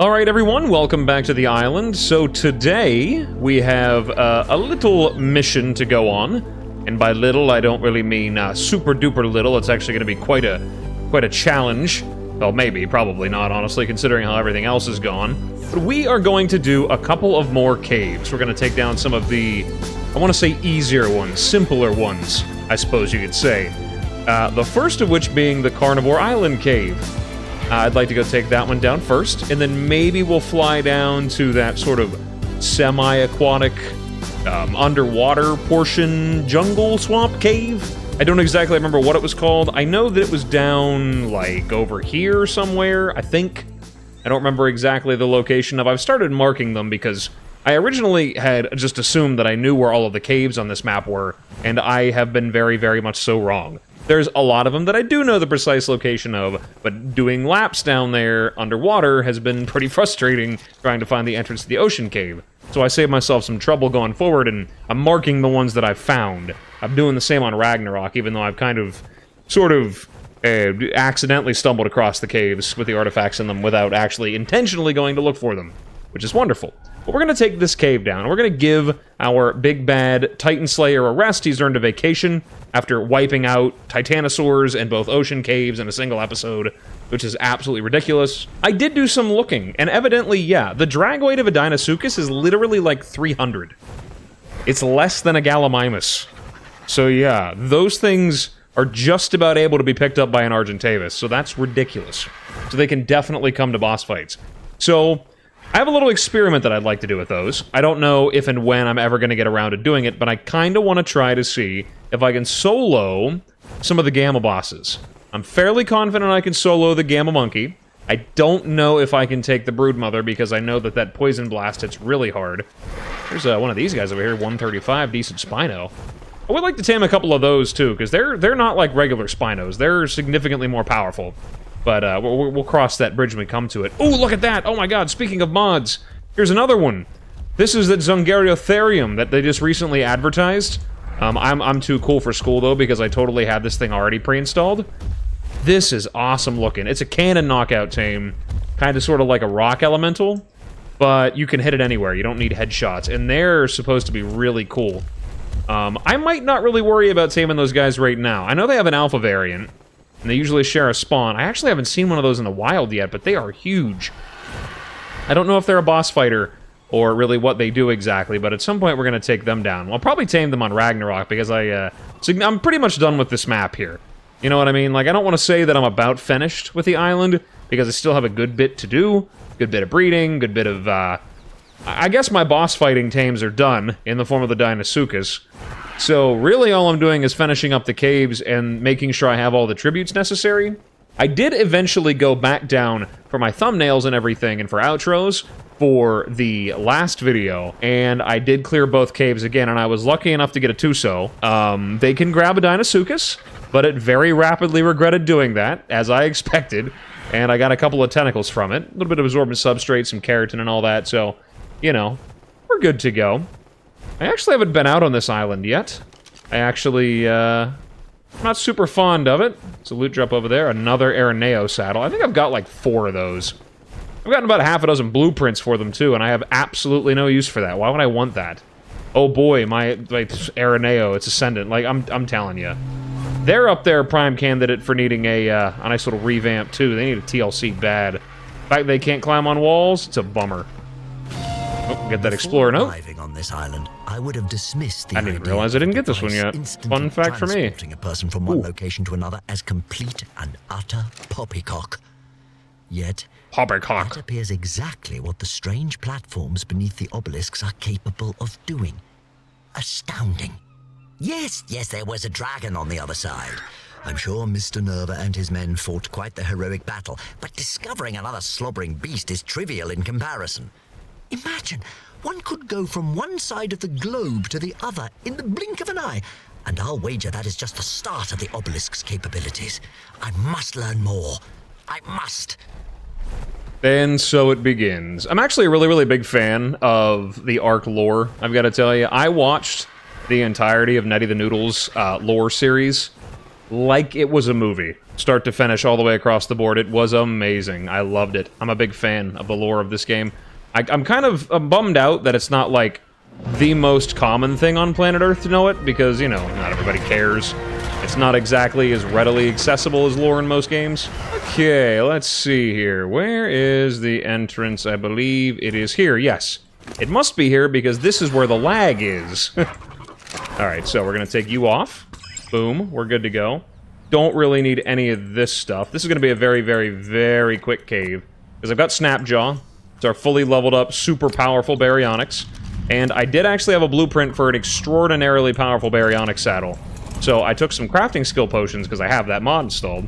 Alright everyone, welcome back to the island. So today, we have a little mission to go on. And by little, I don't really mean super duper little. It's actually going to be quite a challenge. Well, maybe, probably not, honestly, considering how everything else is gone. But we are going to do a couple of more caves. We're going to take down some of the, I want to say easier ones, simpler ones, I suppose you could say. The first of which being the Carnivore Island Cave. I'd like to go take that one down first, and then maybe we'll fly down to that sort of semi-aquatic, underwater portion jungle swamp cave. I don't exactly remember what it was called. I know that it was down, like, over here somewhere, I think. I don't remember exactly the location of. I've started marking them because I originally had just assumed that I knew where all of the caves on this map were, and I have been very, very much so wrong. There's a lot of them that I do know the precise location of, but doing laps down there underwater has been pretty frustrating trying to find the entrance to the ocean cave. So I saved myself some trouble going forward, and I'm marking the ones that I've found. I'm doing the same on Ragnarok, even though I've kind of, sort of, accidentally stumbled across the caves with the artifacts in them without actually intentionally going to look for them, which is wonderful. But we're going to take this cave down, and we're going to give our big bad Titan Slayer a rest. He's earned a vacation after wiping out Titanosaurs and both ocean caves in a single episode, which is absolutely ridiculous. I did do some looking, and evidently, yeah, the drag weight of a Deinosuchus is literally like 300. It's less than a Gallimimus. So yeah, those things are just about able to be picked up by an Argentavis, so that's ridiculous. So they can definitely come to boss fights. So I have a little experiment that I'd like to do with those. I don't know if and when I'm ever going to get around to doing it, but I kind of want to try to see if I can solo some of the Gamma bosses. I'm fairly confident I can solo the Gamma Monkey. I don't know if I can take the Broodmother, because I know that that Poison Blast hits really hard. There's one of these guys over here, 135, decent Spino. I would like to tame a couple of those, too, because they're not like regular Spinos. They're significantly more powerful. But we'll cross that bridge when we come to it. Ooh, look at that! Oh my god, speaking of mods, here's another one. This is the Dzungariotherium that they just recently advertised. I'm too cool for school, though, because I totally had this thing already pre-installed. This is awesome looking. It's a cannon knockout tame, kind of sort of like a rock elemental, but you can hit it anywhere. You don't need headshots, and they're supposed to be really cool. I might not really worry about taming those guys right now. I know they have an alpha variant, and they usually share a spawn. I actually haven't seen one of those in the wild yet, but they are huge. I don't know if they're a boss fighter, or really what they do exactly, but at some point we're going to take them down. I'll probably tame them on Ragnarok, because I'm pretty much done with this map here. You know what I mean? Like, I don't want to say that I'm about finished with the island, because I still have a good bit to do. Good bit of breeding, good bit of, I guess my boss fighting tames are done, in the form of the Deinosuchus. So, really all I'm doing is finishing up the caves and making sure I have all the tributes necessary. I did eventually go back down for my thumbnails and everything, and for outros, for the last video, and I did clear both caves again, and I was lucky enough to get a Tuso. They can grab a Deinosuchus, but it very rapidly regretted doing that, as I expected, and I got a couple of tentacles from it. A little bit of absorbent substrate, some keratin and all that, so, you know, we're good to go. I actually haven't been out on this island yet. I actually, I'm not super fond of it. It's a loot drop over there. Another Araneo saddle. I think I've got like 4 of those. I've gotten about half a dozen blueprints for them too, and I have absolutely no use for that. Why would I want that? Oh boy, my Araneo, it's Ascendant. Like, I'm telling you. They're up there prime candidate for needing a nice little revamp too. They need a TLC bad. The fact they can't climb on walls, it's a bummer. Oh, get that Explorer note. On this island, I would have dismissed the I didn't realize I didn't get this one yet. Fun fact for me. Transporting a person from one location to another as complete and utter poppycock. Yet, Poppycock. that appears exactly what the strange platforms beneath the obelisks are capable of doing. Astounding. Yes, there was a dragon on the other side. I'm sure Mr. Nerva and his men fought quite the heroic battle, but discovering another slobbering beast is trivial in comparison. Imagine, one could go from one side of the globe to the other in the blink of an eye, and I'll wager that is just the start of the obelisk's capabilities. I must learn more. I must. And so it begins. I'm actually a really, really big fan of the Ark lore, I've got to tell you. I watched the entirety of Netty the Noodle's lore series like it was a movie. Start to finish, all the way across the board. It was amazing. I loved it. I'm a big fan of the lore of this game. I'm kind of bummed out that it's not, like, the most common thing on planet Earth to know it, because, you know, not everybody cares. It's not exactly as readily accessible as lore in most games. Okay, let's see here. Where is the entrance? I believe it is here. Yes. It must be here because this is where the lag is. Alright, so we're going to take you off. Boom. We're good to go. Don't really need any of this stuff. This is going to be a very, very, very quick cave. Because I've got Snapjaw. It's our fully leveled up, super powerful Baryonyx. And I did actually have a blueprint for an extraordinarily powerful Baryonyx saddle. So I took some crafting skill potions because I have that mod installed.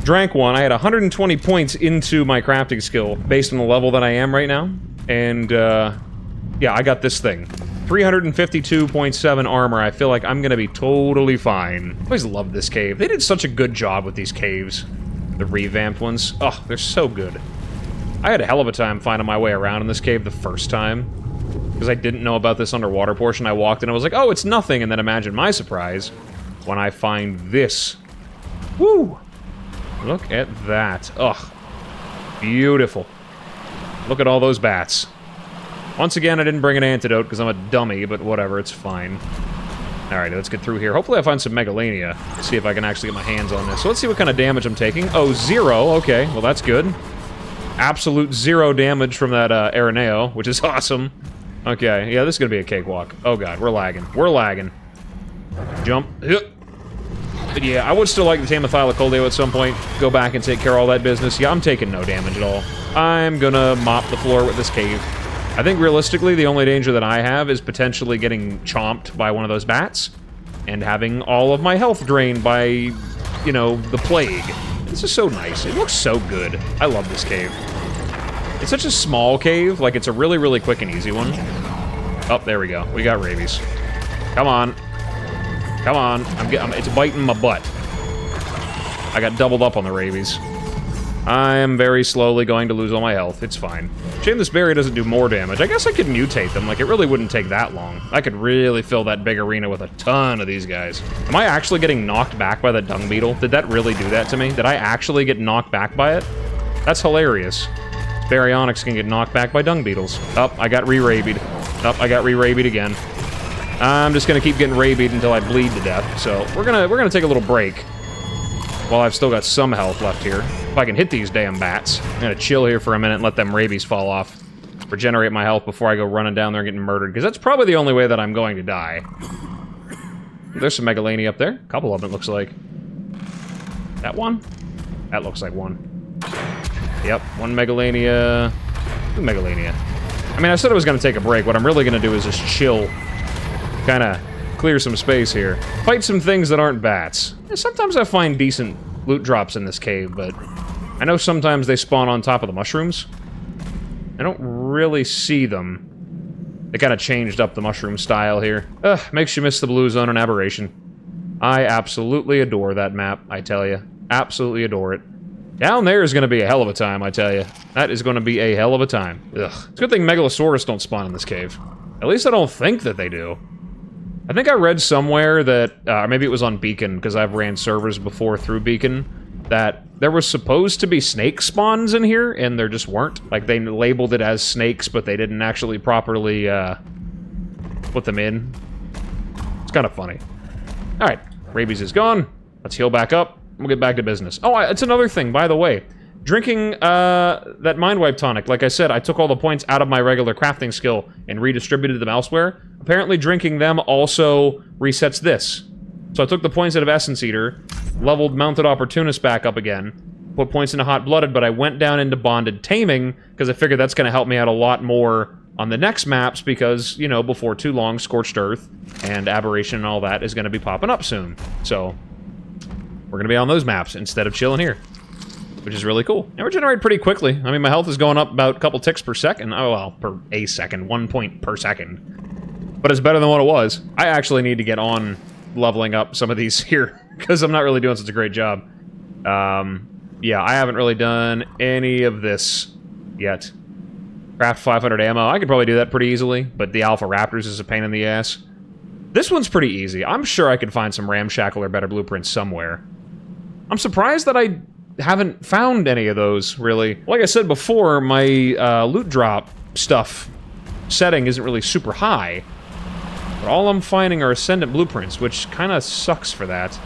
Drank one. I had 120 points into my crafting skill based on the level that I am right now. And, yeah, I got this thing. 352.7 armor. I feel like I'm gonna be totally fine. I always loved this cave. They did such a good job with these caves. The revamped ones. Oh, they're so good. I had a hell of a time finding my way around in this cave the first time. Because I didn't know about this underwater portion. I walked in and I was like, oh, it's nothing. And then imagine my surprise when I find this. Woo! Look at that. Ugh. Beautiful. Look at all those bats. Once again, I didn't bring an antidote because I'm a dummy, but whatever, it's fine. Alright, let's get through here. Hopefully I find some Megalania. See if I can actually get my hands on this. So let's see what kind of damage I'm taking. Oh, 0. Okay, well that's good. Absolute 0 damage from that Araneo, which is awesome. Okay, yeah, this is gonna be a cakewalk. Oh god, we're lagging. We're lagging. Jump. But yeah, I would still like to tame a Thylacoleo at some point. Go back and take care of all that business. Yeah, I'm taking no damage at all. I'm gonna mop the floor with this cave. I think realistically, the only danger that I have is potentially getting chomped by one of those bats and having all of my health drained by, you know, the plague. This is so nice. It looks so good. I love this cave. It's such a small cave. Like, it's a really, really quick and easy one. Oh, there we go. We got rabies. Come on. Come on. It's biting my butt. I got doubled up on the rabies. I am very slowly going to lose all my health. It's fine. Shame this berry doesn't do more damage. I guess I could mutate them. Like, it really wouldn't take that long. I could really fill that big arena with a ton of these guys. Am I actually getting knocked back by the dung beetle? Did that really do that to me? Did I actually get knocked back by it? That's hilarious. Baryonyx can get knocked back by dung beetles. Oh, I got re-rabied. Oh, I got re-rabied again. I'm just gonna keep getting rabied until I bleed to death. So we're gonna take a little break while I've still got some health left here. If I can hit these damn bats. I'm gonna chill here for a minute and let them rabies fall off. Regenerate my health before I go running down there and getting murdered, because that's probably the only way that I'm going to die. There's some Megalania up there. A couple of them, it looks like. That one? That looks like one. Yep, one Megalania. Two Megalania. I mean, I said I was going to take a break. What I'm really going to do is just chill. Kind of clear some space here. Fight some things that aren't bats. Sometimes I find decent loot drops in this cave, but I know sometimes they spawn on top of the mushrooms. I don't really see them. They kind of changed up the mushroom style here. Ugh, makes you miss the blue zone and aberration. I absolutely adore that map, I tell you. Absolutely adore it. Down there is going to be a hell of a time, I tell you. That is going to be a hell of a time. Ugh. It's a good thing Megalosaurus don't spawn in this cave. At least I don't think that they do. I think I read somewhere that, maybe it was on Beacon, because I've ran servers before through Beacon, that there was supposed to be snake spawns in here, and there just weren't. Like, they labeled it as snakes, but they didn't actually properly, put them in. It's kind of funny. Alright, rabies is gone. Let's heal back up. We'll get back to business. Oh, it's another thing, by the way. Drinking, that Mind Wipe tonic, like I said, I took all the points out of my regular crafting skill and redistributed them elsewhere. Apparently drinking them also resets this. So I took the points out of Essence Eater, leveled Mounted Opportunist back up again, put points into Hot Blooded, but I went down into Bonded Taming, because I figured that's going to help me out a lot more on the next maps, because, you know, before too long, Scorched Earth and Aberration and all that is going to be popping up soon. So we're going to be on those maps instead of chilling here, which is really cool. And regenerate pretty quickly. I mean, my health is going up about a couple ticks per second. Oh, well, per a second. 1 point per second. But it's better than what it was. I actually need to get on leveling up some of these here, because I'm not really doing such a great job. Yeah, I haven't really done any of this yet. Craft 500 ammo. I could probably do that pretty easily, but the Alpha Raptors is a pain in the ass. This one's pretty easy. I'm sure I could find some ramshackle or better blueprints somewhere. I'm surprised that I haven't found any of those, really. Like I said before, my loot drop stuff setting isn't really super high. But all I'm finding are Ascendant blueprints, which kind of sucks for that.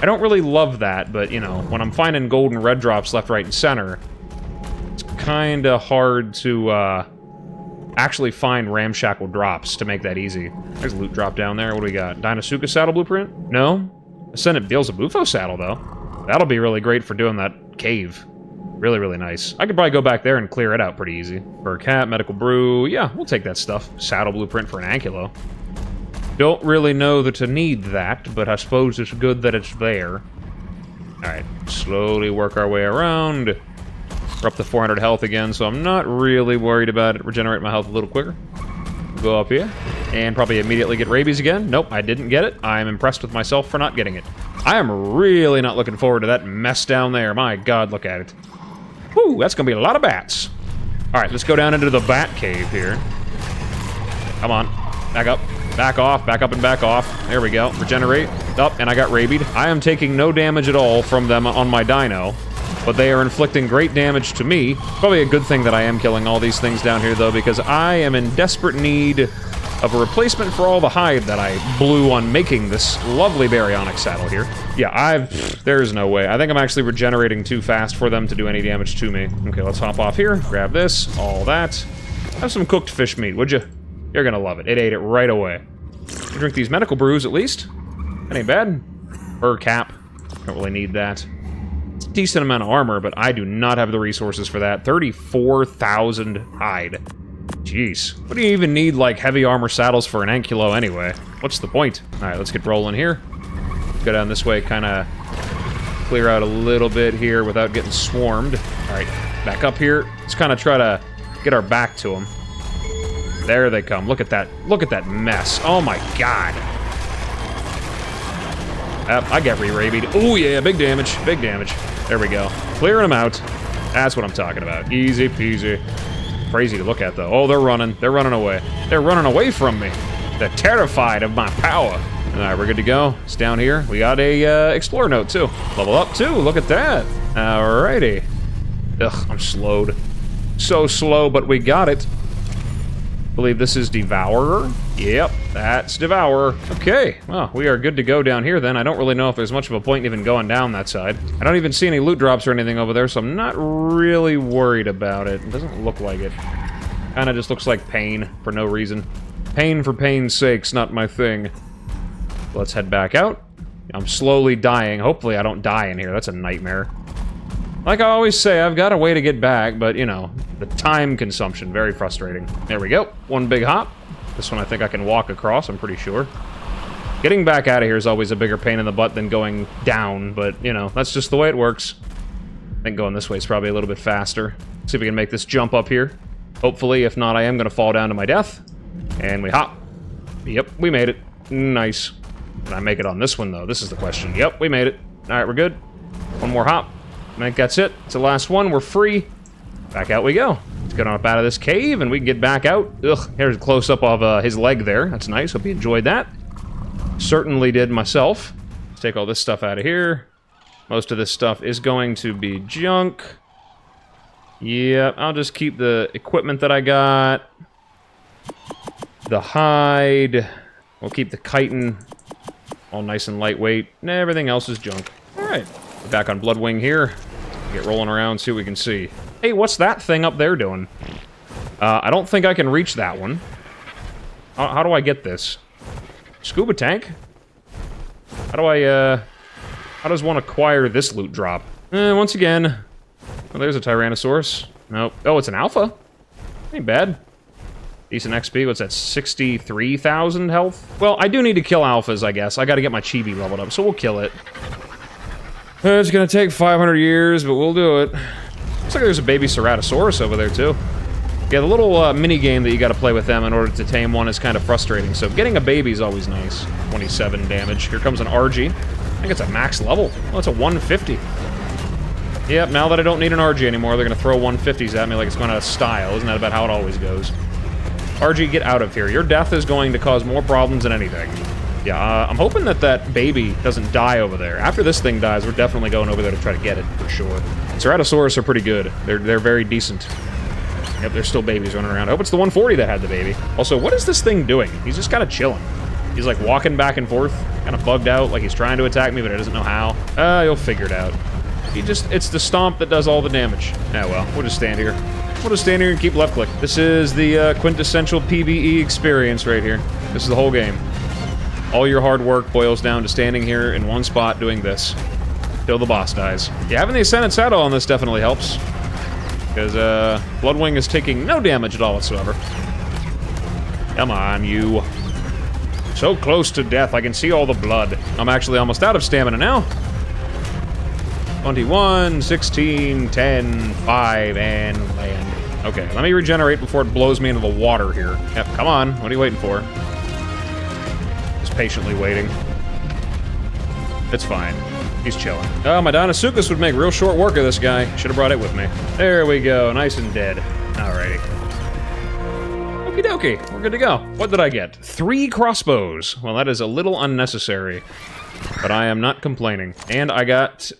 I don't really love that, but, you know, when I'm finding gold and red drops left, right, and center, it's kind of hard to actually find ramshackle drops to make that easy. There's a loot drop down there. What do we got? Deinosuchus saddle blueprint? No. Ascendant Beelzebufo saddle, though. That'll be really great for doing that cave. Really, really nice. I could probably go back there and clear it out pretty easy. For a cat, medical brew, yeah, we'll take that stuff. Saddle blueprint for an ankylo. Don't really know that to need that, but I suppose it's good that it's there. Alright, slowly work our way around. We're up to 400 health again, so I'm not really worried about it. Regenerate my health a little quicker. Go up here, and probably immediately get rabies again. Nope, I didn't get it. I am impressed with myself for not getting it. I am really not looking forward to that mess down there. My god, look at it. Whew, that's gonna be a lot of bats. Alright, let's go down into the bat cave here. Come on, back up. Back off, back up and back off. There we go. Regenerate. Up, and I got rabied. I am taking no damage at all from them on my dino, but they are inflicting great damage to me. Probably a good thing that I am killing all these things down here, though, because I am in desperate need of a replacement for all the hide that I blew on making this lovely baryonic saddle here. Yeah, there's no way. I think I'm actually regenerating too fast for them to do any damage to me. Okay, let's hop off here. Grab this, all that. Have some cooked fish meat, would you? You're gonna love it. It ate it right away. Drink these medical brews, at least. That ain't bad. Fur cap. Don't really need that. It's a decent amount of armor, but I do not have the resources for that. 34,000 hide. Jeez. What do you even need, like, heavy armor saddles for an ankylo anyway? What's the point? Alright, let's get rolling here. Go down this way, kind of clear out a little bit here without getting swarmed. Alright, back up here. Let's kind of try to get our back to them. There they come. Look at that. Look at that mess. Oh my god. I got re-rabied. Oh yeah, big damage. Big damage. There we go. Clearing them out. That's what I'm talking about. Easy peasy. Crazy to look at, though. Oh, they're running. They're running away. They're running away from me. They're terrified of my power. Alright, we're good to go. It's down here. We got a Explorer note, too. Level up, too. Look at that. Alrighty. Ugh, I'm slowed. So slow, but we got it. Believe this is Devourer. Yep, that's Devourer. Okay, well, we are good to go down here then. I don't really know if there's much of a point in even going down that side. I don't even see any loot drops or anything over there, so I'm not really worried about it. It doesn't look like it. Kinda just looks like pain for no reason. Pain for pain's sake's not my thing. Let's head back out. I'm slowly dying. Hopefully I don't die in here. That's a nightmare. Like I always say, I've got a way to get back, but, you know, the time consumption, very frustrating. There we go. One big hop. This one I think I can walk across, I'm pretty sure. Getting back out of here is always a bigger pain in the butt than going down, but, you know, that's just the way it works. I think going this way is probably a little bit faster. See if we can make this jump up here. Hopefully, if not, I am going to fall down to my death. And we hop. Yep, we made it. Nice. Can I make it on this one, though? This is the question. Yep, we made it. Alright, we're good. One more hop. I think that's it. It's the last one. We're free. Back out we go. Let's get on up out of this cave, and we can get back out. Ugh, here's a close-up of his leg there. That's nice. Hope you enjoyed that. Certainly did myself. Let's take all this stuff out of here. Most of this stuff is going to be junk. Yeah, I'll just keep the equipment that I got. The hide. We'll keep the chitin all nice and lightweight. And everything else is junk. Alright. Back on Bloodwing here. Get rolling around, see what we can see. Hey, what's that thing up there doing? I don't think I can reach that one. How do I get this? Scuba tank? How do I, how does one acquire this loot drop? Once again. Oh, there's a Tyrannosaurus. Nope. Oh, it's an alpha? Ain't bad. Decent XP. What's that? 63,000 health? Well, I do need to kill alphas, I guess. I gotta get my chibi leveled up, so we'll kill it. It's gonna take 500 years, but we'll do it. Looks like there's a baby Ceratosaurus over there, too. Yeah, the little mini-game that you gotta play with them in order to tame one is kind of frustrating, so getting a baby is always nice. 27 damage. Here comes an RG. I think it's a max level. Oh, it's a 150. Yep, now that I don't need an RG anymore, they're gonna throw 150s at me like it's going out of style. Isn't that about how it always goes? RG, get out of here. Your death is going to cause more problems than anything. Yeah, I'm hoping that that baby doesn't die over there. After this thing dies, we're definitely going over there to try to get it, for sure. Ceratosaurus are pretty good. They're very decent. Yep, there's still babies running around. I hope it's the 140 that had the baby. Also, what is this thing doing? He's just kind of chilling. He's like walking back and forth, kind of bugged out, like he's trying to attack me, but he doesn't know how. You'll figure it out. It's the stomp that does all the damage. Ah, well, we'll just stand here. We'll just stand here and keep left click. This is the quintessential PvE experience right here. This is the whole game. All your hard work boils down to standing here in one spot doing this. Till the boss dies. Yeah, having the Ascended saddle on this definitely helps. Because, Bloodwing is taking no damage at all whatsoever. Come on, you. So close to death, I can see all the blood. I'm actually almost out of stamina now. 21, 16, 10, 5, and land. Okay, let me regenerate before it blows me into the water here. Yep, come on, what are you waiting for? Just patiently waiting. It's fine. He's chilling. Oh, my Deinosuchus would make real short work of this guy. Should have brought it with me. There we go, nice and dead. Alrighty. Okie dokie, we're good to go. What did I get? 3 crossbows. Well, that is a little unnecessary, but I am not complaining. And I got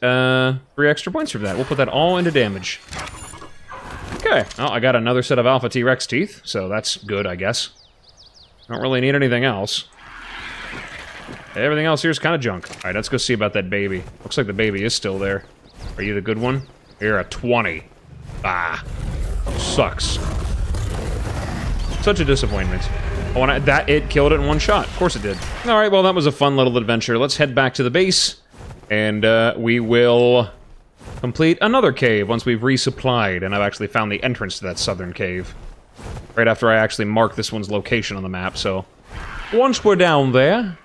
3 extra points from that. We'll put that all into damage. Okay, well, I got another set of Alpha T-Rex teeth, so that's good, I guess. Don't really need anything else. Everything else here is kind of junk. Alright, let's go see about that baby. Looks like the baby is still there. Are you the good one? You're a 20. Ah. Sucks. Such a disappointment. Oh, and it killed it in one shot. Of course it did. Alright, well, that was a fun little adventure. Let's head back to the base, and we will complete another cave once we've resupplied, and I've actually found the entrance to that southern cave. Right after I actually mark this one's location on the map, so once we're down there,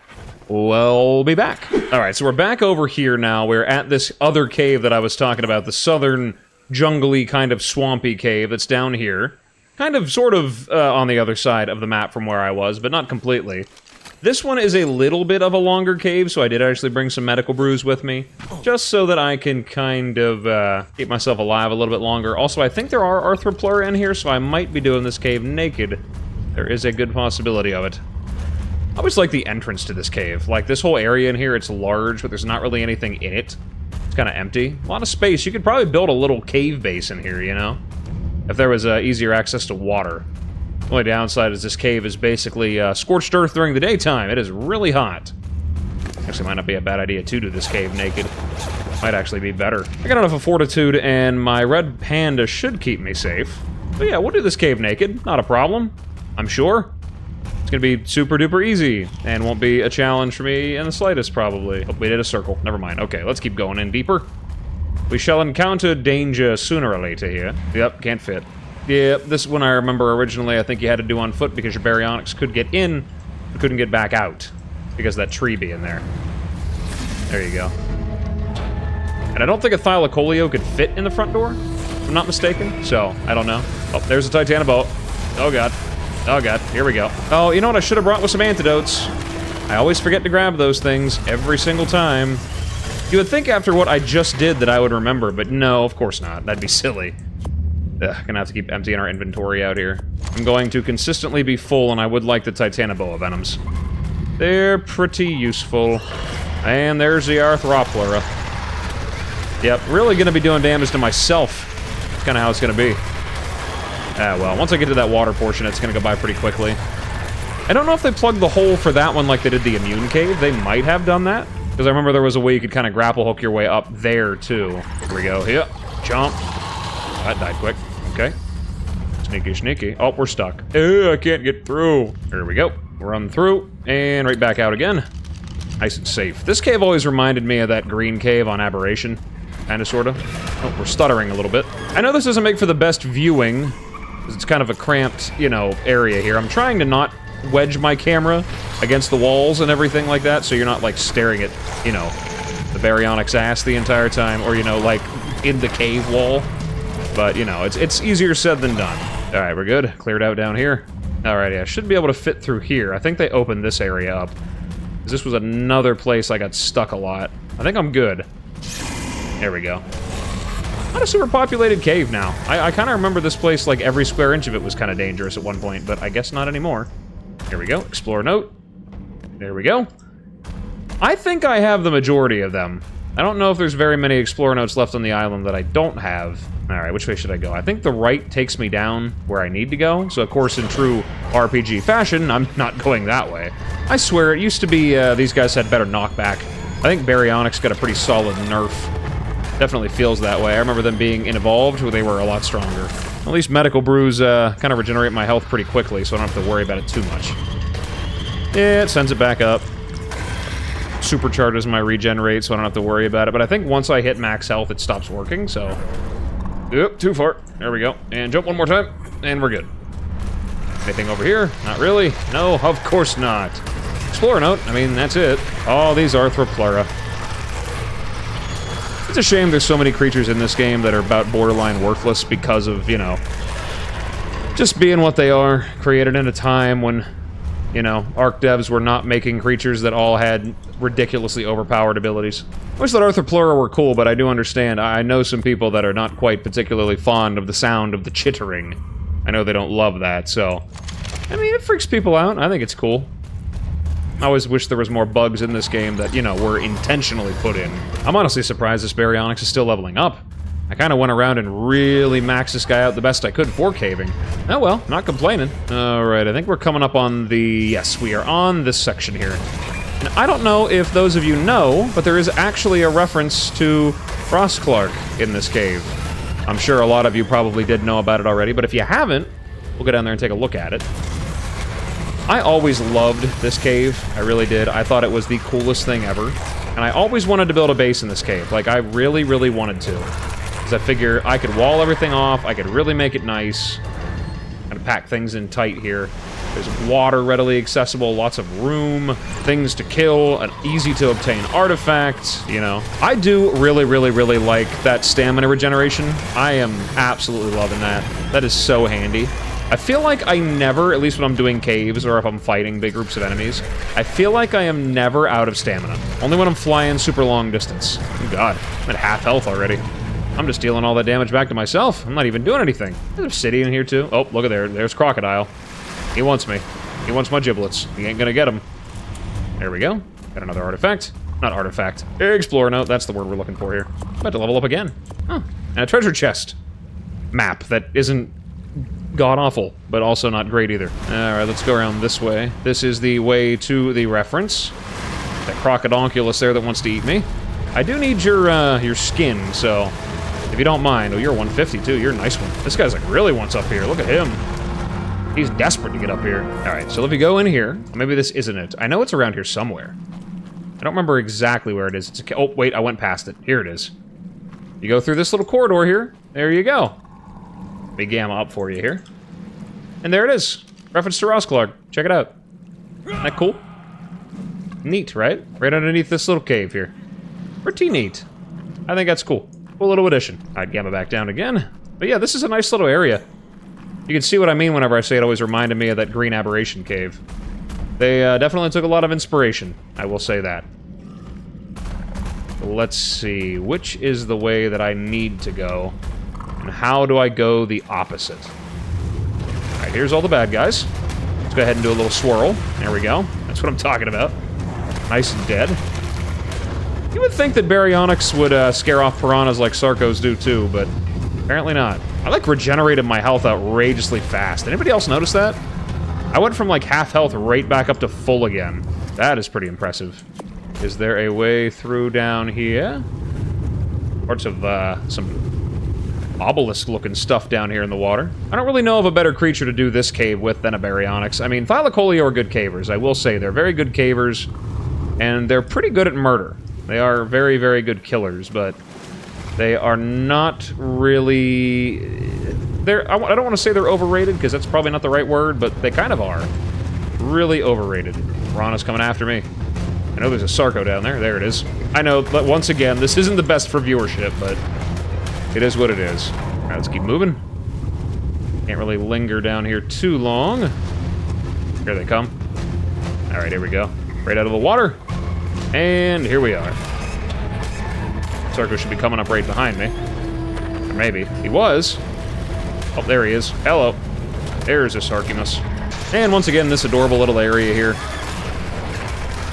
we'll be back. Alright, so we're back over here now. We're at this other cave that I was talking about, the southern, jungly, kind of swampy cave that's down here. Kind of, sort of, on the other side of the map from where I was, but not completely. This one is a little bit of a longer cave, so I did actually bring some medical brews with me, just so that I can kind of keep myself alive a little bit longer. Also, I think there are arthropleura in here, so I might be doing this cave naked. There is a good possibility of it. I always like the entrance to this cave. Like, this whole area in here, it's large, but there's not really anything in it. It's kind of empty. A lot of space. You could probably build a little cave base in here, you know? If there was easier access to water. The only downside is this cave is basically scorched earth during the daytime. It is really hot. Actually, might not be a bad idea to do this cave naked. Might actually be better. I got enough of fortitude, and my red panda should keep me safe. But yeah, we'll do this cave naked. Not a problem. I'm sure. It's gonna be super duper easy, and won't be a challenge for me in the slightest, probably. Oh, we did a circle. Never mind. Okay, let's keep going in deeper. We shall encounter danger sooner or later here. Yep, can't fit. Yep, this one I remember originally I think you had to do on foot because your baryonyx could get in, but couldn't get back out. Because of that tree being there. There you go. And I don't think a Thylacoleo could fit in the front door, if I'm not mistaken, so I don't know. Oh, there's a Titanoboa. Oh god. Oh god, here we go. Oh, you know what I should have brought with some antidotes? I always forget to grab those things every single time. You would think after what I just did that I would remember, but no, of course not. That'd be silly. Ugh, gonna have to keep emptying our inventory out here. I'm going to consistently be full, and I would like the Titanoboa venoms. They're pretty useful. And there's the Arthropleura. Yep, really gonna be doing damage to myself. That's kinda how it's gonna be. Ah, well, once I get to that water portion, it's gonna go by pretty quickly. I don't know if they plugged the hole for that one like they did the immune cave. They might have done that. Because I remember there was a way you could kind of grapple hook your way up there, too. Here we go. Here. Jump. That died quick. Okay. Sneaky, sneaky. Oh, we're stuck. I can't get through. Here we go. Run through. And right back out again. Nice and safe. This cave always reminded me of that green cave on Aberration. Kinda, sorta. Oh, we're stuttering a little bit. I know this doesn't make for the best viewing. Because it's kind of a cramped, you know, area here. I'm trying to not wedge my camera against the walls and everything like that, so you're not, like, staring at, you know, the baryonyx ass the entire time, or, you know, like, in the cave wall. But, you know, it's easier said than done. Alright, we're good. Cleared out down here. Alrighty, I should be able to fit through here. I think they opened this area up. Because this was another place I got stuck a lot. I think I'm good. There we go. Not a super populated cave now. I kind of remember this place, like, every square inch of it was kind of dangerous at one point, but I guess not anymore. Here we go. Explore note. There we go. I think I have the majority of them. I don't know if there's very many Explorer notes left on the island that I don't have. Alright, which way should I go? I think the right takes me down where I need to go. So, of course, in true RPG fashion, I'm not going that way. I swear, it used to be these guys had better knockback. I think Baryonyx got a pretty solid nerf. Definitely feels that way. I remember them being in Evolved where they were a lot stronger. At least Medical Brews kind of regenerate my health pretty quickly, so I don't have to worry about it too much. Yeah, it sends it back up. Supercharges my regenerate, so I don't have to worry about it. But I think once I hit max health, it stops working, so... Oop, too far. There we go. And jump one more time, and we're good. Anything over here? Not really. No, of course not. Explorer note. I mean, that's it. Oh, these Arthropleura. It's a shame there's so many creatures in this game that are about borderline worthless because of, you know, just being what they are. Created in a time when, you know, Arc devs were not making creatures that all had ridiculously overpowered abilities. I wish that Arthropleura were cool, but I do understand. I know some people that are not quite particularly fond of the sound of the chittering. I know they don't love that, so... I mean, it freaks people out. I think it's cool. I always wish there was more bugs in this game that, you know, were intentionally put in. I'm honestly surprised this Baryonyx is still leveling up. I kind of went around and really maxed this guy out the best I could for caving. Oh well, not complaining. Alright, I think we're coming up on the... Yes, we are on this section here. And I don't know if those of you know, but there is actually a reference to Frostclark in this cave. I'm sure a lot of you probably did know about it already, but if you haven't, we'll go down there and take a look at it. I always loved this cave. I really did. I thought it was the coolest thing ever. And I always wanted to build a base in this cave. Like, I really, really wanted to. Because I figure I could wall everything off, I could really make it nice. Kind of pack things in tight here. There's water readily accessible, lots of room, things to kill, an easy-to-obtain artifact, you know. I do really, really, really like that stamina regeneration. I am absolutely loving that. That is so handy. I feel like I never, at least when I'm doing caves or if I'm fighting big groups of enemies, I feel like I am never out of stamina. Only when I'm flying super long distance. Oh god, I'm at half health already. I'm just dealing all that damage back to myself. I'm not even doing anything. There's Obsidian here too. Oh, look at there. There's Crocodile. He wants me. He wants my giblets. He ain't gonna get them. There we go. Got another artifact. Not artifact. Explorer note. That's the word we're looking for here. About to level up again. Oh, and a treasure chest map that isn't god-awful, but also not great either. Alright, let's go around this way. This is the way to the reference. That crocodonculus there that wants to eat me. I do need your skin, so if you don't mind. Oh, you're 150 too. You're a nice one. This guy's like really wants up here. Look at him. He's desperate to get up here. Alright, so if we go in here, maybe this isn't it. I know it's around here somewhere. I don't remember exactly where it is. It's a, oh, wait, I went past it. Here it is. You go through this little corridor here. There you go. Big gamma up for you here. And there it is. Reference to Frostclark. Check it out. Isn't that cool? Neat, right? Right underneath this little cave here. Pretty neat. I think that's cool. Cool little addition. I'd gamma back down again. But yeah, this is a nice little area. You can see what I mean whenever I say it always reminded me of that Green Aberration cave. They definitely took a lot of inspiration. I will say that. Let's see. Which is the way that I need to go? And how do I go the opposite? Alright, here's all the bad guys. Let's go ahead and do a little swirl. There we go. That's what I'm talking about. Nice and dead. You would think that Baryonyx would scare off piranhas like Sarcos do too, but apparently not. I like regenerated my health outrageously fast. Anybody else notice that? I went from like half health right back up to full again. That is pretty impressive. Is there a way through down here? Parts of some obelisk-looking stuff down here in the water. I don't really know of a better creature to do this cave with than a Baryonyx. I mean, Thylacoleo are good cavers, I will say. They're very good cavers, and they're pretty good at murder. They are very, very good killers, but they are not really... I don't want to say they're overrated, because that's probably not the right word, but they kind of are. Really overrated. Piranha's coming after me. I know there's a Sarco down there. There it is. I know, but once again, this isn't the best for viewership, but it is what it is. Alright, let's keep moving. Can't really linger down here too long. Here they come. Alright, here we go. Right out of the water. And here we are. Sarco should be coming up right behind me. Or maybe. He was. Oh, there he is. Hello. There's a Sarkimus. And once again, this adorable little area here.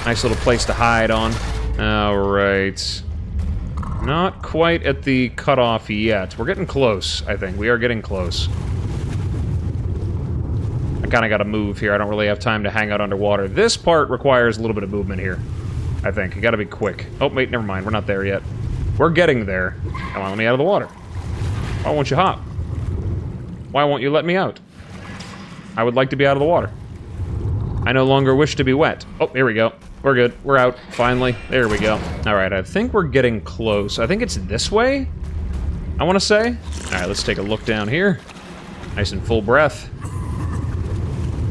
Nice little place to hide on. Alright. Not quite at the cutoff yet. We're getting close, I think. We are getting close. I kind of got to move here. I don't really have time to hang out underwater. This part requires a little bit of movement here, I think. You got to be quick. Oh, wait, never mind. We're not there yet. We're getting there. Come on, let me out of the water. Why won't you hop? Why won't you let me out? I would like to be out of the water. I no longer wish to be wet. Oh, here we go. We're good. We're out, finally. There we go. Alright, I think we're getting close. I think it's this way, I want to say. Alright, let's take a look down here. Nice and full breath.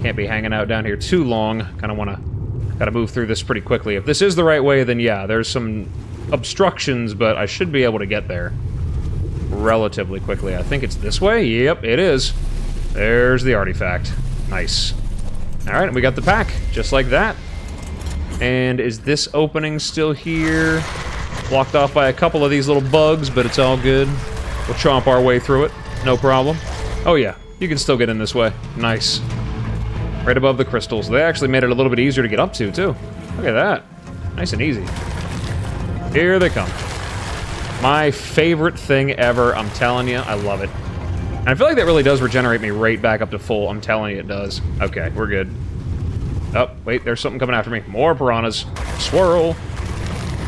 Can't be hanging out down here too long. Kind of want to... Gotta move through this pretty quickly. If this is the right way, then yeah, there's some obstructions, but I should be able to get there relatively quickly. I think it's this way. Yep, it is. There's the artifact. Nice. Alright, and we got the pack, just like that. And is this opening still here? Blocked off by a couple of these little bugs, but it's all good. We'll chomp our way through it. No problem. Oh yeah, you can still get in this way. Nice. Right above the crystals. They actually made it a little bit easier to get up to, too. Look at that. Nice and easy. Here they come. My favorite thing ever, I'm telling you. I love it. And I feel like that really does regenerate me right back up to full. I'm telling you it does. Okay, we're good. Oh, wait, there's something coming after me. More piranhas. Swirl.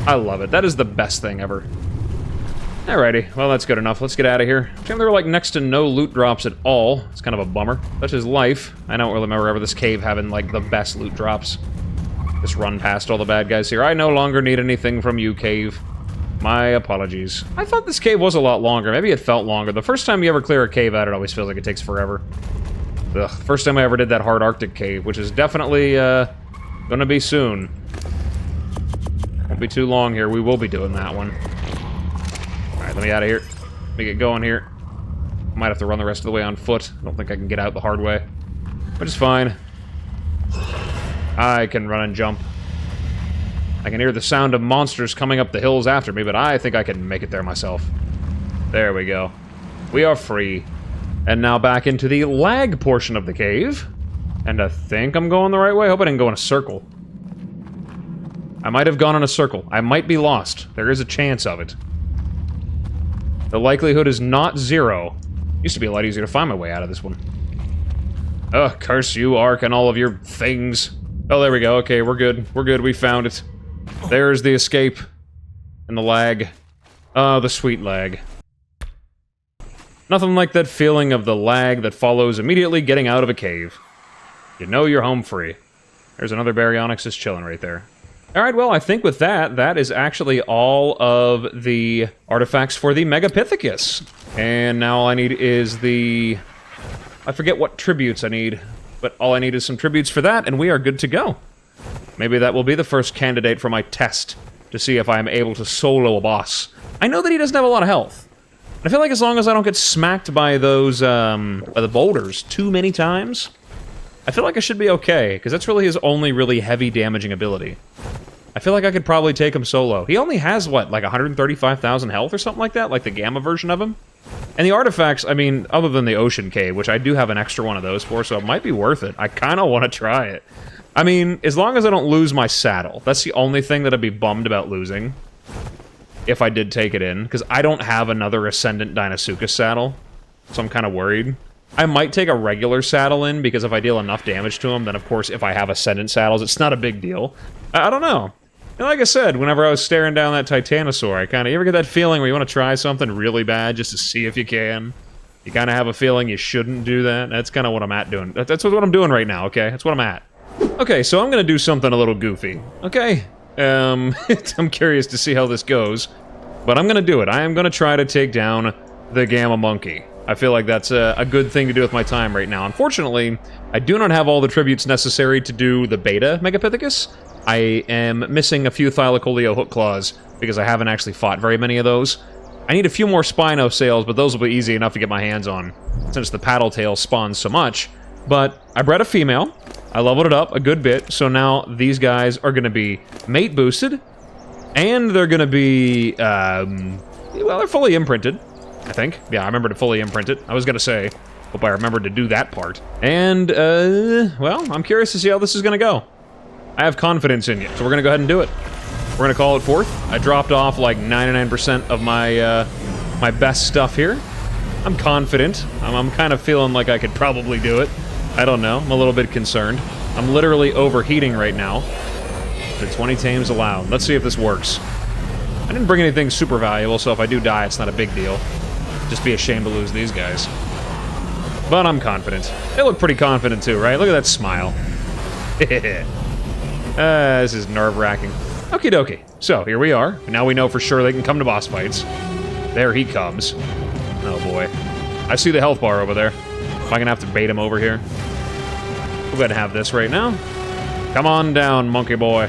I love it. That is the best thing ever. Alrighty, well, that's good enough. Let's get out of here. There were, like, next to no loot drops at all. It's kind of a bummer. Such is life. I don't really remember ever this cave having, like, the best loot drops. Just run past all the bad guys here. I no longer need anything from you, cave. My apologies. I thought this cave was a lot longer. Maybe it felt longer. The first time you ever clear a cave out, it always feels like it takes forever. Ugh, first time I ever did that hard Arctic cave, which is definitely, gonna be soon. Won't be too long here. We will be doing that one. Alright, let me out of here. Let me get going here. Might have to run the rest of the way on foot. I don't think I can get out the hard way. Which is fine. I can run and jump. I can hear the sound of monsters coming up the hills after me, but I think I can make it there myself. There we go. We are free. And now back into the lag portion of the cave. And I think I'm going the right way. I hope I didn't go in a circle. I might have gone in a circle. I might be lost. There is a chance of it. The likelihood is not 0. Used to be a lot easier to find my way out of this one. Ugh, curse you, Ark, and all of your things. Oh, there we go. Okay, we're good. We're good. We found it. There's the escape. And the lag. Oh, the sweet lag. Nothing like that feeling of the lag that follows immediately getting out of a cave. You know you're home free. There's another Baryonyx just chilling right there. Alright, well, I think with that, that is actually all of the artifacts for the Megapithecus. And now all I need is the... I forget what tributes I need, but all I need is some tributes for that, and we are good to go. Maybe that will be the first candidate for my test, to see if I am able to solo a boss. I know that he doesn't have a lot of health. I feel like as long as I don't get smacked by those, by the boulders too many times, I feel like I should be okay, because that's really his only really heavy damaging ability. I feel like I could probably take him solo. He only has, what, like 135,000 health or something like that? Like the Gamma version of him? And the artifacts, I mean, other than the Ocean Cave, which I do have an extra one of those for, so it might be worth it. I kind of want to try it. I mean, as long as I don't lose my saddle. That's the only thing that I'd be bummed about losing. If I did take it in, because I don't have another Ascendant Deinosuchus saddle, so I'm kind of worried. I might take a regular saddle in, because if I deal enough damage to him, then of course, if I have Ascendant saddles, it's not a big deal. I don't know. And like I said, whenever I was staring down that Titanosaur, I kind of... You ever get that feeling where you want to try something really bad just to see if you can? You kind of have a feeling you shouldn't do that? That's kind of what I'm at doing. That's what I'm doing right now, okay? That's what I'm at. Okay, so I'm going to do something a little goofy, okay? I'm curious to see how this goes, but I'm going to do it. I am going to try to take down the Gamma Monkey. I feel like that's a good thing to do with my time right now. Unfortunately, I do not have all the tributes necessary to do the Beta Megapithecus. I am missing a few Thylacoleo hook claws, because I haven't actually fought very many of those. I need a few more Spino sales, but those will be easy enough to get my hands on, since the Paddletail spawns so much. But I bred a female. I leveled it up a good bit, so now these guys are going to be mate boosted, and they're going to be, well, they're fully imprinted, I think. Yeah, I remember to fully imprint it. I was going to say, hope I remembered to do that part. And, well, I'm curious to see how this is going to go. I have confidence in you, so we're gonna go ahead and do it. We're gonna call it fourth. I dropped off like 99% of my my best stuff here. I'm confident. I'm kind of feeling like I could probably do it. I don't know. I'm a little bit concerned. I'm literally overheating right now. The 20 tames allowed. Let's see if this works. I didn't bring anything super valuable, so if I do die, it's not a big deal. Just be a shame to lose these guys. But I'm confident. They look pretty confident too, right? Look at that smile. This is nerve-wracking. Okie dokie. So, here we are. Now we know for sure they can come to boss fights. There he comes. Oh boy. I see the health bar over there. Am I gonna have to bait him over here? We'll go ahead and have this right now. Come on down, monkey boy.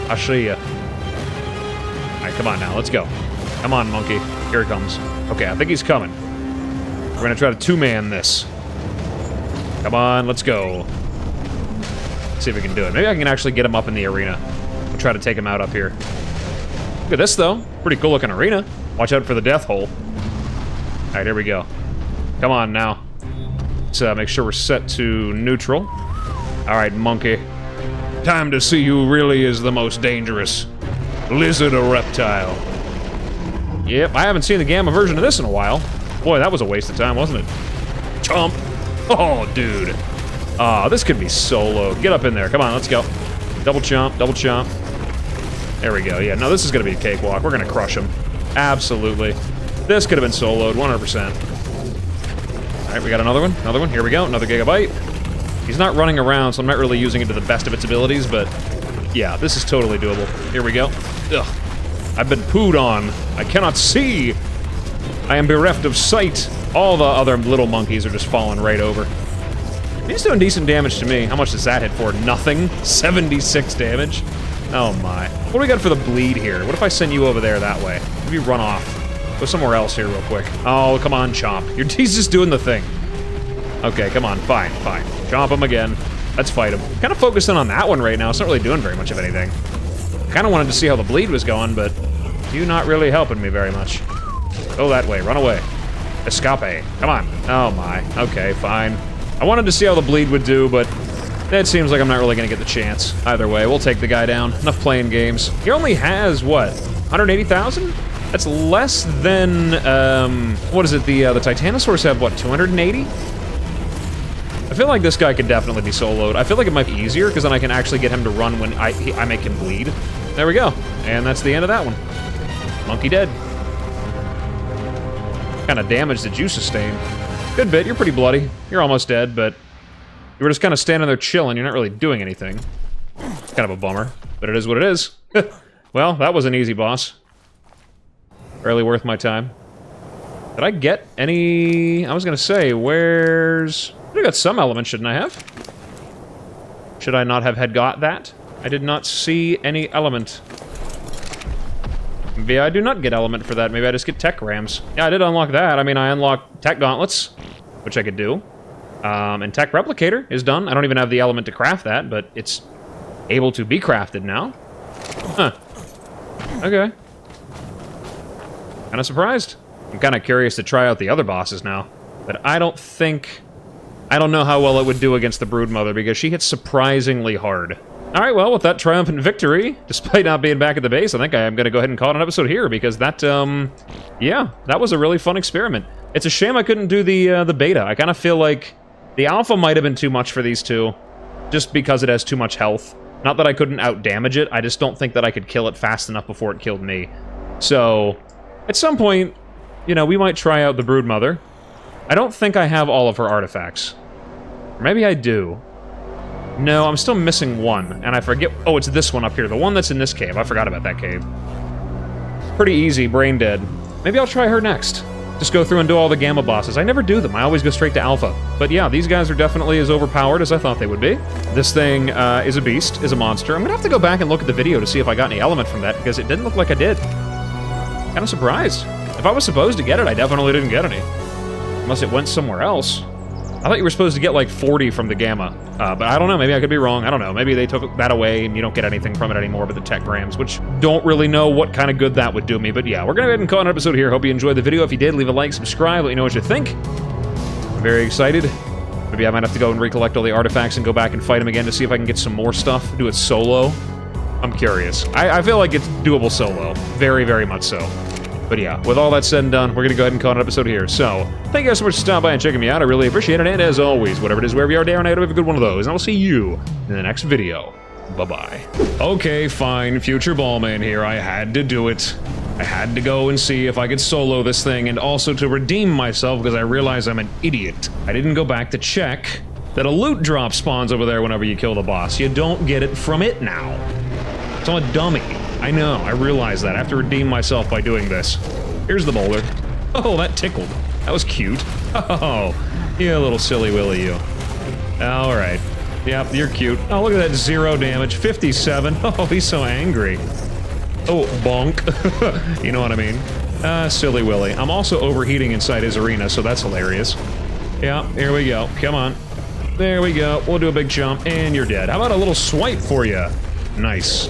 I see ya. Alright, come on now, let's go. Come on, monkey. Here he comes. Okay, I think he's coming. We're gonna try to two-man this. Come on, let's go. Let's see if we can do it. Maybe I can actually get him up in the arena. We'll try to take him out up here. Look at this, though. Pretty cool-looking arena. Watch out for the death hole. Alright, here we go. Come on, now. Let's make sure we're set to neutral. Alright, monkey. Time to see who really is the most dangerous. Lizard or reptile. Yep, I haven't seen the gamma version of this in a while. Boy, that was a waste of time, wasn't it? Chomp! Oh, dude. Ah, this could be solo. Get up in there. Come on, let's go. Double chomp, double chomp. There we go. Yeah, no, this is going to be a cakewalk. We're going to crush him. Absolutely. This could have been soloed, 100%. All right, we got another one. Another one. Here we go. Another gigabyte. He's not running around, so I'm not really using it to the best of its abilities, but yeah, this is totally doable. Here we go. Ugh. I've been pooed on. I cannot see. I am bereft of sight. All the other little monkeys are just falling right over. He's doing decent damage to me. How much does that hit for? Nothing? 76 damage? Oh my. What do we got for the bleed here? What if I send you over there that way? Maybe run off. Go somewhere else here real quick. Oh, come on, Chomp. He's just doing the thing. Okay, come on. Fine, fine. Chomp him again. Let's fight him. Kind of focusing on that one right now. It's not really doing very much of anything. Kind of wanted to see how the bleed was going, but you're not really helping me very much. Go that way. Run away. Escape. Come on. Oh my. Okay, fine. I wanted to see how the bleed would do, but it seems like I'm not really going to get the chance. Either way, we'll take the guy down. Enough playing games. He only has, what, 180,000? That's less than, what is it, the Titanosaurs have, what, 280? I feel like this guy could definitely be soloed. I feel like it might be easier, because then I can actually get him to run when I make him bleed. There we go. And that's the end of that one. Monkey dead. Kind of damage did you sustain? Good bit. You're pretty bloody. You're almost dead, but you were just kind of standing there chilling. You're not really doing anything. It's kind of a bummer, but it is what it is. Well, that was an easy boss. Barely worth my time. Did I get any... I was going to say, where's... I got some element, shouldn't I have? Should I not have had got that? I did not see any element. Maybe I do not get element for that. Maybe I just get tech rams. Yeah, I did unlock that. I mean, I unlocked tech gauntlets, which I could do. And tech replicator is done. I don't even have the element to craft that, but it's able to be crafted now. Huh. Okay. Kind of surprised. I'm kind of curious to try out the other bosses now. But I don't think... I don't know how well it would do against the Broodmother, because she hits surprisingly hard. Alright, well, with that triumphant victory, despite not being back at the base, I think I am going to go ahead and call it an episode here, because that, yeah, that was a really fun experiment. It's a shame I couldn't do the beta. I kind of feel like the alpha might have been too much for these two, just because it has too much health. Not that I couldn't out-damage it, I just don't think that I could kill it fast enough before it killed me. So, at some point, you know, we might try out the Broodmother. I don't think I have all of her artifacts. Or maybe I do. No, I'm still missing one, and I forget... Oh, it's this one up here, the one that's in this cave. I forgot about that cave. Pretty easy, brain dead. Maybe I'll try her next. Just go through and do all the Gamma bosses. I never do them, I always go straight to Alpha. But yeah, these guys are definitely as overpowered as I thought they would be. This thing is a beast, is a monster. I'm gonna have to go back and look at the video to see if I got any element from that, because it didn't look like I did. Kind of surprised. If I was supposed to get it, I definitely didn't get any. Unless it went somewhere else. I thought you were supposed to get like 40 from the Gamma, but I don't know, maybe I could be wrong, I don't know. Maybe they took that away and you don't get anything from it anymore but the tech grams, which don't really know what kind of good that would do me, but yeah, we're gonna go ahead and call an episode here. Hope you enjoyed the video. If you did, leave a like, subscribe, let me know what you think. I'm very excited. Maybe I might have to go and recollect all the artifacts and go back and fight him again to see if I can get some more stuff. Do it solo. I'm curious. I feel like it's doable solo. Very, very much so. But yeah, with all that said and done, we're going to go ahead and call it an episode here. So, thank you guys so much for stopping by and checking me out. I really appreciate it. And as always, whatever it is, wherever you are, day or night, have a good one of those. And I will see you in the next video. Bye-bye. Okay, fine. Future Ballman here. I had to do it. I had to go and see if I could solo this thing, and also to redeem myself because I realize I'm an idiot. I didn't go back to check that a loot drop spawns over there whenever you kill the boss. You don't get it from it now. So I'm a dummy. I know, I realize that. I have to redeem myself by doing this. Here's the boulder. Oh, that tickled. That was cute. Oh, you little silly willy, you. Alright. Yep, you're cute. Oh, look at that 0 damage. 57. Oh, he's so angry. Oh, bonk. You know what I mean? Silly willy. I'm also overheating inside his arena, so that's hilarious. Yeah, here we go. Come on. There we go. We'll do a big jump, and you're dead. How about a little swipe for you? Nice.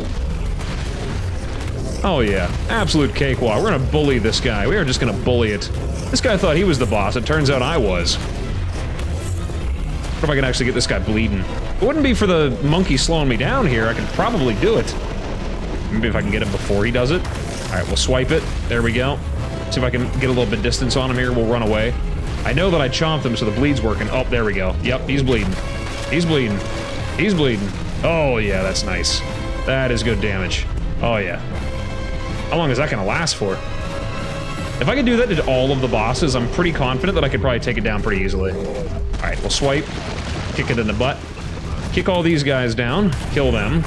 Oh yeah, absolute cakewalk. We're gonna bully this guy. We are just gonna bully it. This guy thought he was the boss. It turns out I was. What if I can actually get this guy bleeding? If it wouldn't be for the monkey slowing me down here, I could probably do it. Maybe if I can get him before he does it. Alright, we'll swipe it. There we go. See if I can get a little bit distance on him here. We'll run away. I know that I chomped him, so the bleed's working. Oh, there we go. Yep, he's bleeding. He's bleeding. He's bleeding. Oh yeah, that's nice. That is good damage. Oh yeah. How long is that gonna last for? If I could do that to all of the bosses, I'm pretty confident that I could probably take it down pretty easily. Alright, we'll swipe. Kick it in the butt. Kick all these guys down. Kill them.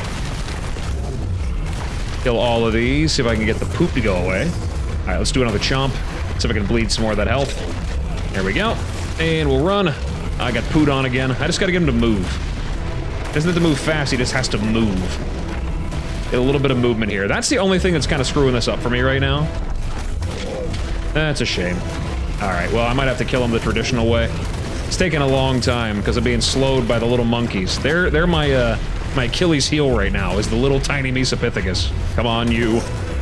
Kill all of these. See if I can get the poop to go away. Alright, let's do another chomp. See if I can bleed some more of that health. There we go. And we'll run. I got pooed on again. I just gotta get him to move. He doesn't have to move fast, he just has to move. Get a little bit of movement here. That's the only thing that's kind of screwing this up for me right now. That's a shame. Alright, well, I might have to kill him the traditional way. It's taking a long time because I'm being slowed by the little monkeys. They're my, my Achilles heel right now, is the little tiny Mesopithecus. Come on, you.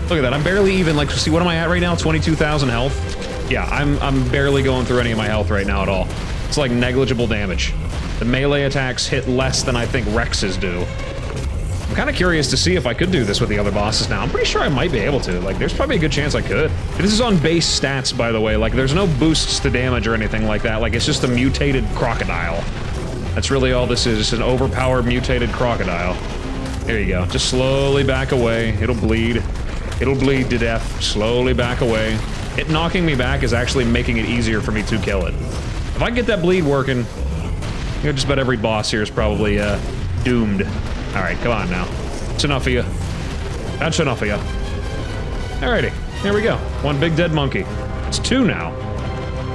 Look at that, I'm barely even, like, see, what am I at right now? 22,000 health? Yeah, I'm barely going through any of my health right now at all. It's like negligible damage. The melee attacks hit less than I think Rex's do. I'm kind of curious to see if I could do this with the other bosses now. I'm pretty sure I might be able to. Like, there's probably a good chance I could. This is on base stats, by the way. Like, there's no boosts to damage or anything like that. Like, it's just a mutated crocodile. That's really all this is. It's an overpowered mutated crocodile. There you go. Just slowly back away. It'll bleed. It'll bleed to death. Slowly back away. It knocking me back is actually making it easier for me to kill it. If I can get that bleed working, you know, just about every boss here is probably, doomed. Alright, come on now. That's enough of you. That's enough of you. Alrighty, there we go. One big dead monkey. It's 2 now.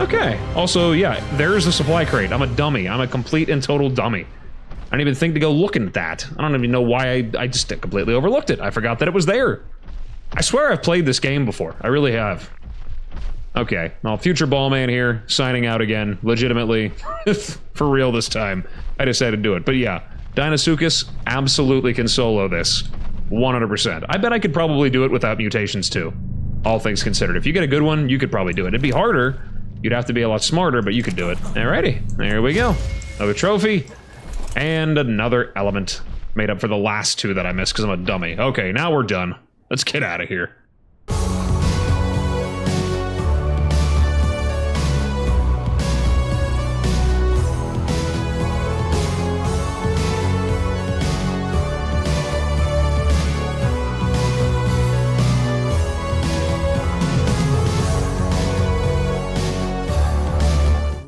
Okay. Also, yeah, there's the supply crate. I'm a dummy. I'm a complete and total dummy. I didn't even think to go looking at that. I don't even know why I just completely overlooked it. I forgot that it was there. I swear I've played this game before. I really have. Okay, well, Future Ballman here, signing out again, legitimately, for real this time. I decided to do it, but yeah, Deinosuchus absolutely can solo this, 100%. I bet I could probably do it without mutations too, all things considered. If you get a good one, you could probably do it. It'd be harder, you'd have to be a lot smarter, but you could do it. Alrighty, there we go. Another trophy, and another element made up for the last 2 that I missed because I'm a dummy. Okay, now we're done. Let's get out of here.